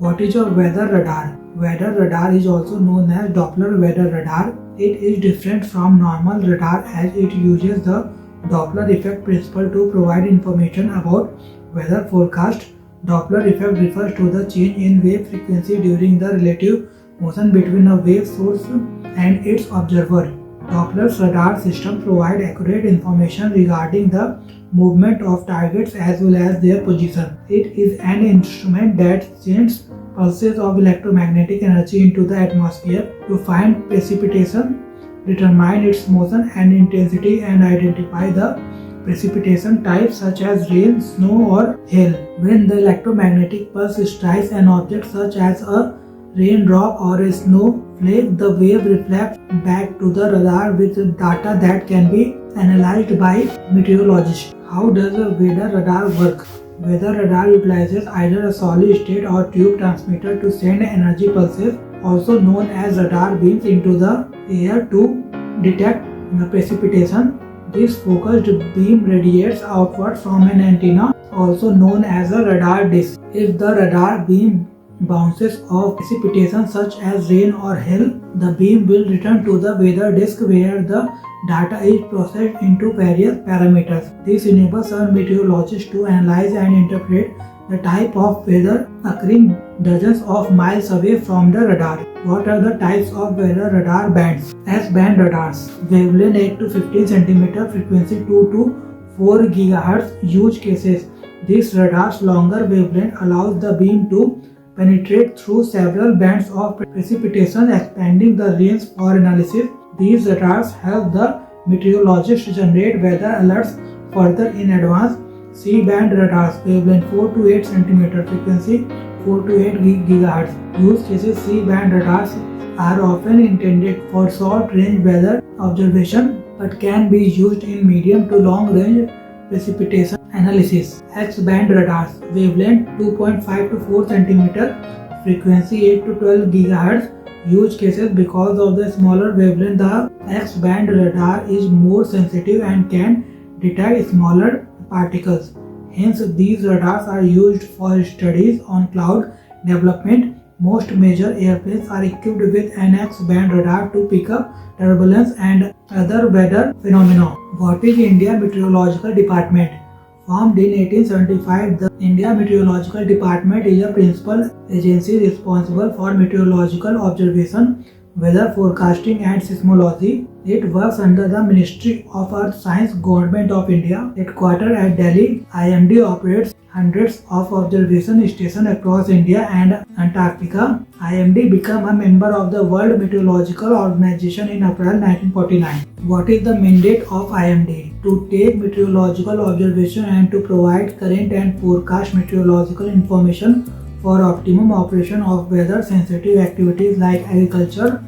What is a weather radar? Weather radar is also known as Doppler weather radar. It is different from normal radar as it uses the Doppler effect principle to provide information about weather forecast. Doppler effect refers to the change in wave frequency during the relative motion between a wave source and its observer. Doppler's radar system provide accurate information regarding the movement of targets as well as their position. It is an instrument that sends pulses of electromagnetic energy into the atmosphere to find precipitation, determine its motion and intensity, and identify the precipitation types such as rain, snow, or hail. When the electromagnetic pulse strikes an object such as a raindrop or a snowflake, the wave reflects back to the radar with data that can be analyzed by meteorologists. How does a weather radar work? Weather radar utilizes either a solid state or tube transmitter to send energy pulses, also known as radar beams, into the air to detect precipitation. This focused beam radiates outward from an antenna, also known as a radar disk. If the radar beam bounces off precipitation such as rain or hail, the beam will return to the weather disk where the data is processed into various parameters. This enables a meteorologist to analyze and interpret the type of weather occurring dozens of miles away from the radar. What are the types of weather radar bands? S-band radars, wavelength 8 to 15 cm, frequency 2 to 4 GHz. Use cases: this radar's longer wavelength allows the beam to penetrate through several bands of precipitation, expanding the range for analysis. These radars help the meteorologist generate weather alerts further in advance. C-band radars, wavelength 4 to 8 cm, frequency 4 to 8 GHz. Use cases: C-band radars are often intended for short-range weather observation but can be used in medium to long-range precipitation analysis. X-band radars, wavelength 2.5 to 4 cm, frequency 8 to 12 GHz. Use cases: because of the smaller wavelength, the X-band radar is more sensitive and can detect smaller particles. Hence, these radars are used for studies on cloud development. Most major airplanes are equipped with an X-band radar to pick up turbulence and other weather phenomena. What is India Meteorological Department? Formed in 1875, the India Meteorological Department is a principal agency responsible for meteorological observation, weather forecasting and seismology. It works under the Ministry of Earth Science, Government of India. Headquartered at Delhi, IMD operates hundreds of observation stations across India and Antarctica. IMD became a member of the World Meteorological Organization in April 1949. What is the mandate of IMD? To take meteorological observation and to provide current and forecast meteorological information for optimum operation of weather-sensitive activities like agriculture,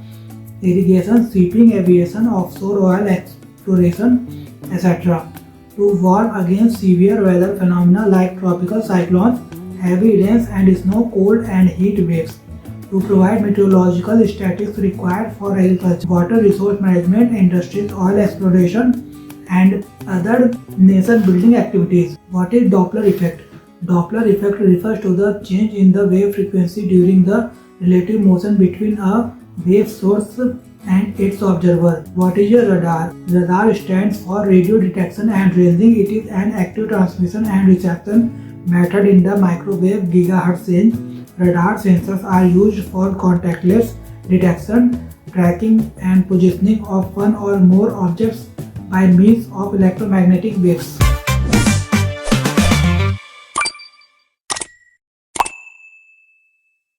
irrigation, shipping, aviation, offshore oil exploration, etc. To warn against severe weather phenomena like tropical cyclones, heavy rains and snow, cold and heat waves. To provide meteorological statistics required for agriculture, water resource management, industries, oil exploration, and other nation-building activities. What is Doppler effect? Doppler effect refers to the change in the wave frequency during the relative motion between a wave source and its observer. What is a radar? Radar stands for radio detection and ranging. It is an active transmission and reception method in the microwave gigahertz range. Radar sensors are used for contactless detection, tracking and positioning of one or more objects by means of electromagnetic waves.